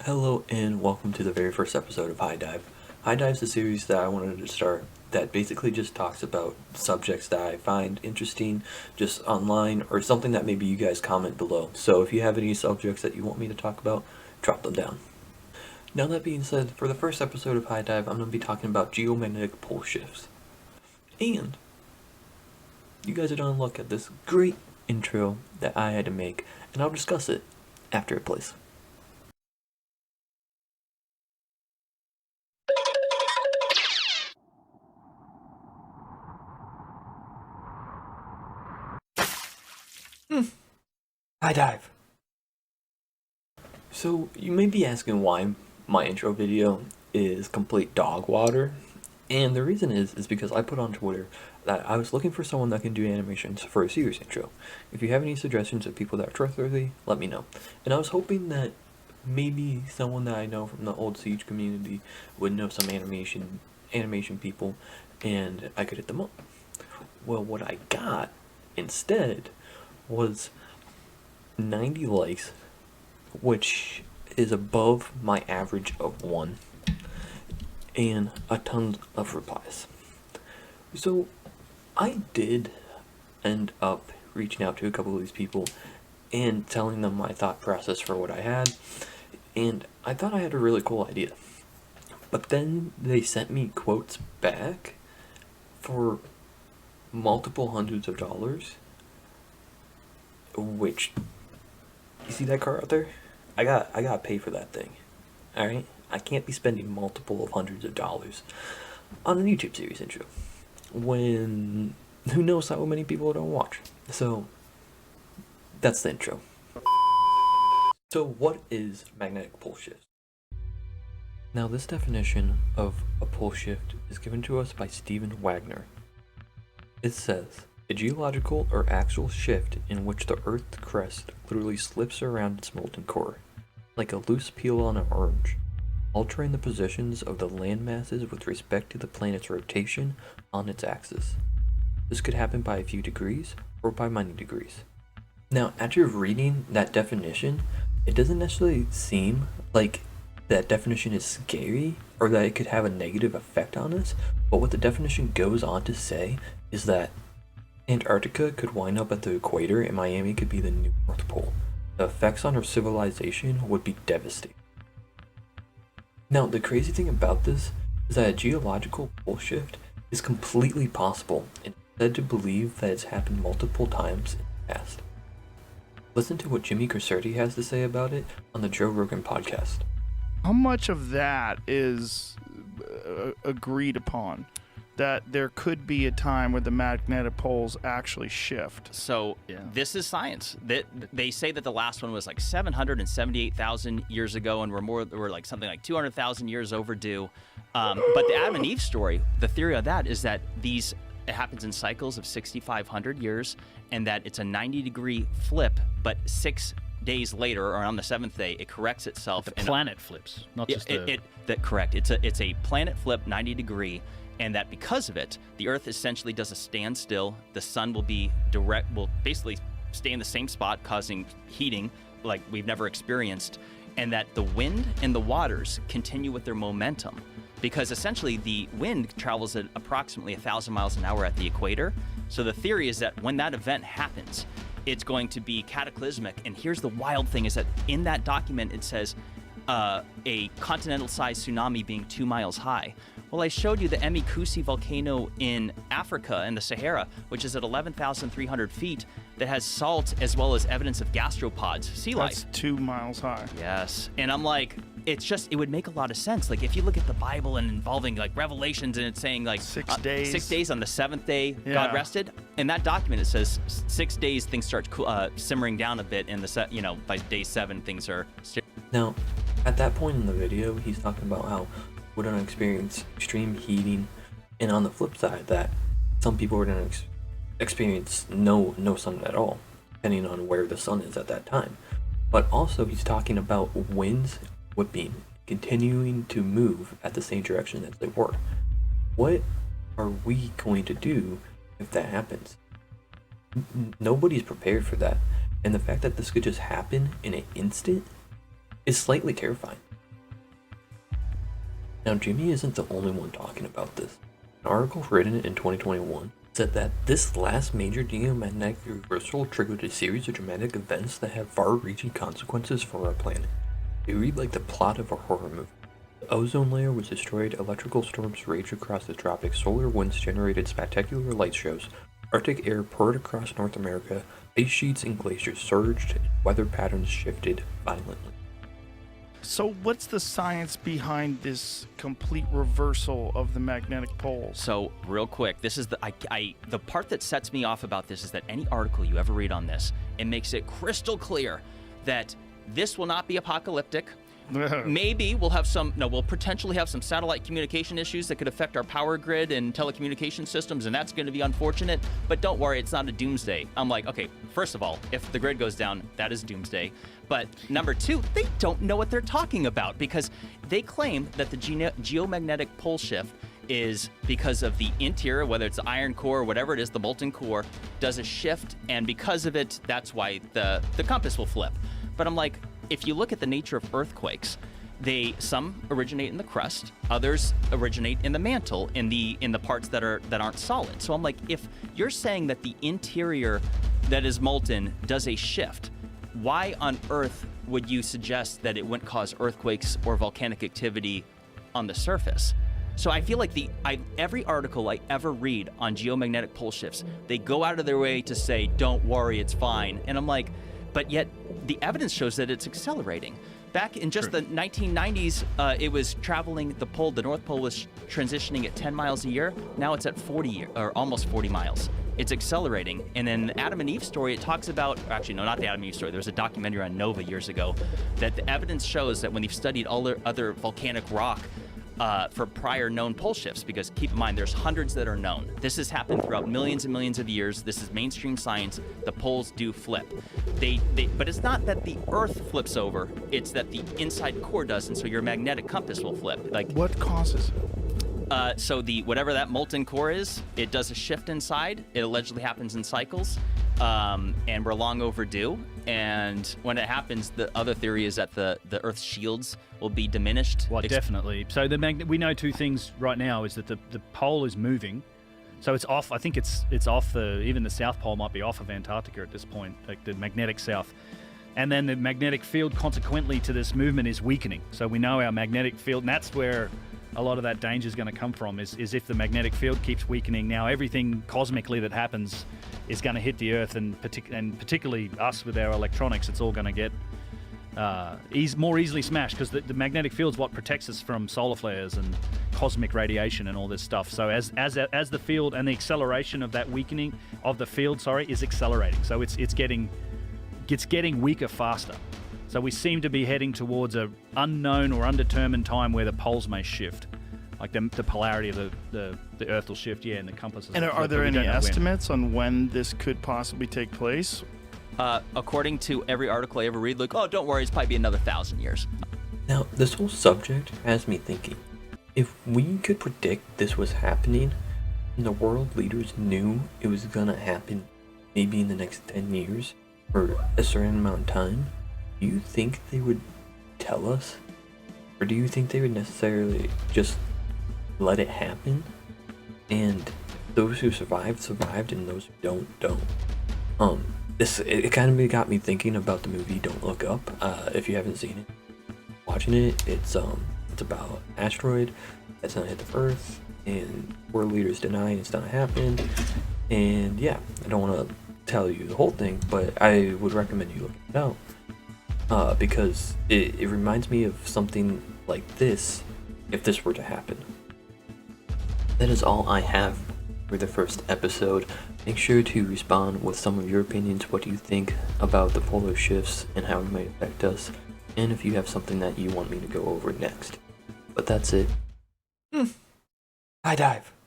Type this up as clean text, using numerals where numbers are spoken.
Hello and welcome to the very first episode of High Dive. High Dive is a series that I wanted to start that basically just talks about subjects that I find interesting just online or something that maybe you guys comment below. So if you have any subjects that you want me to talk about, drop them down. Now that being said, for the first episode of High Dive, I'm going to be talking about geomagnetic pole shifts. And you guys are going to look at this great intro that I had to make, and I'll discuss it after it plays. High Dive. So you may be asking why my intro video is complete dog water, and the reason is because I put on Twitter that I was looking for someone that can do animations for a series intro. If you have any suggestions of people that are trustworthy, let me know. And I was hoping that maybe someone that I know from the old Siege community would know some animation people, and I could hit them up. Well, what I got instead was 90 likes, which is above my average of 1, and a ton of replies. So I did end up reaching out to a couple of these people and telling them my thought process for what I had, and I thought I had a really cool idea. But then they sent me quotes back for multiple hundreds of dollars, which, you see that car out there? I gotta pay for that thing. Alright? I can't be spending multiple of hundreds of dollars on a YouTube series intro when who knows how many people don't watch. So that's the intro. So what is magnetic pole shift? Now this definition of a pole shift is given to us by Stephen Wagner. It says, a geological or actual shift in which the Earth's crust literally slips around its molten core, like a loose peel on an orange, altering the positions of the land masses with respect to the planet's rotation on its axis. This could happen by a few degrees or by many degrees. Now, after reading that definition, it doesn't necessarily seem like that definition is scary or that it could have a negative effect on us, but what the definition goes on to say is that Antarctica could wind up at the equator and Miami could be the new North Pole. The effects on our civilization would be devastating. Now, the crazy thing about this is that a geological pole shift is completely possible and is said to believe that it's happened multiple times in the past. Listen to what Jimmy Cresserti has to say about it on the Joe Rogan podcast. How much of that is agreed upon? That there could be a time where the magnetic poles actually shift. So This is science. They say that the last one was like 778,000 years ago, and we're like something like 200,000 years overdue. But the Adam and Eve story, the theory of that is that it happens in cycles of 6,500 years, and that it's a 90-degree flip, but 6 days later, or on the 7th day, it corrects itself. The planet flips, not just correct. It's a planet flip 90-degree. And that because of it, the Earth essentially does a standstill. The sun will basically stay in the same spot, causing heating like we've never experienced. And that the wind and the waters continue with their momentum. Because essentially the wind travels at approximately 1,000 miles an hour at the equator. So the theory is that when that event happens, it's going to be cataclysmic. And here's the wild thing is that in that document, it says a continental-sized tsunami being 2 miles high. Well, I showed you the Emikusi volcano in Africa, in the Sahara, which is at 11,300 feet, that has salt as well as evidence of gastropods, sea life. That's 2 miles high. Yes. And I'm like, it would make a lot of sense. Like, if you look at the Bible and involving, like, Revelations, and it's saying, like, 6 days. 6 days on the 7th day, God rested. In that document, it says 6 days, things start simmering down a bit, and by day 7, things are... Now, at that point in the video, he's talking about how we're going to experience extreme heating, and on the flip side, that some people are going to experience no sun at all, depending on where the sun is at that time. But also, he's talking about winds whipping, continuing to move at the same direction as they were. What are we going to do if that happens? Nobody's prepared for that, and the fact that this could just happen in an instant is slightly terrifying. Now, Jimmy isn't the only one talking about this. An article written in 2021 said that this last major geomagnetic reversal triggered a series of dramatic events that have far-reaching consequences for our planet. They read like the plot of a horror movie. The ozone layer was destroyed, electrical storms raged across the tropics, solar winds generated spectacular light shows, Arctic air poured across North America, ice sheets and glaciers surged, and weather patterns shifted violently. So what's the science behind this complete reversal of the magnetic poles? So real quick, this is the the part that sets me off about this is that any article you ever read on this, it makes it crystal clear that this will not be apocalyptic. Maybe we'll potentially have some satellite communication issues that could affect our power grid and telecommunication systems, and that's going to be unfortunate. But don't worry, it's not a doomsday. I'm like, okay, first of all, if the grid goes down, that is doomsday. But number two, they don't know what they're talking about because they claim that the geomagnetic pole shift is because of the interior, whether it's the iron core or whatever it is, the molten core does a shift, and because of it, that's why the compass will flip. But I'm like, if you look at the nature of earthquakes, some originate in the crust, others originate in the mantle, in the parts that aren't solid. So I'm like, if you're saying that the interior that is molten does a shift, why on earth would you suggest that it wouldn't cause earthquakes or volcanic activity on the surface? So I feel like every article I ever read on geomagnetic pole shifts, they go out of their way to say, don't worry, it's fine. And I'm like, but yet the evidence shows that it's accelerating. Back in just the 1990s, it was traveling, the North Pole was transitioning at 10 miles a year. Now it's at 40 or almost 40 miles. It's accelerating. And in the Adam and Eve story, it talks about, actually, no, not the Adam and Eve story. There was a documentary on Nova years ago that the evidence shows that when they've studied all the other volcanic rock for prior known pole shifts, because keep in mind, there's hundreds that are known. This has happened throughout millions and millions of years. This is mainstream science. The poles do flip. But it's not that the Earth flips over. It's that the inside core does, and so your magnetic compass will flip. Like What causes it? So whatever that molten core is, it does a shift inside. It allegedly happens in cycles, and we're long overdue. And when it happens, the other theory is that the Earth's shields will be diminished. Well, definitely. So we know two things right now is that the pole is moving. So it's off. I think it's off even the South Pole might be off of Antarctica at this point, like the magnetic south. And then the magnetic field consequently to this movement is weakening. So we know our magnetic field, and that's where a lot of that danger is going to come from, is if the magnetic field keeps weakening. Now everything cosmically that happens is going to hit the Earth, and particularly us with our electronics, it's all going to get more easily smashed, because the magnetic field is what protects us from solar flares and cosmic radiation and all this stuff. So as the field and the acceleration of that weakening of the field, is accelerating. So it's getting weaker faster. So we seem to be heading towards a unknown or undetermined time where the poles may shift, like the polarity of the Earth will shift, and the compasses. And are there any estimates on when this could possibly take place? According to every article I ever read, like, oh, don't worry, it's probably be another 1,000 years. Now, this whole subject has me thinking, if we could predict this was happening, and the world leaders knew it was gonna happen maybe in the next 10 years, or a certain amount of time, do you think they would tell us? Or do you think they would necessarily just let it happen? And those who survived, and those who don't. It kind of got me thinking about the movie Don't Look Up. If you haven't seen it, watching it, it's about an asteroid that's gonna hit the Earth, and world leaders deny it's gonna happen. And yeah, I don't want to tell you the whole thing, but I would recommend you look it out. Because it reminds me of something like this, if this were to happen. That is all I have for the first episode. Make sure to respond with some of your opinions. What do you think about the polar shifts and how it might affect us? And if you have something that you want me to go over next. But that's it. High dive.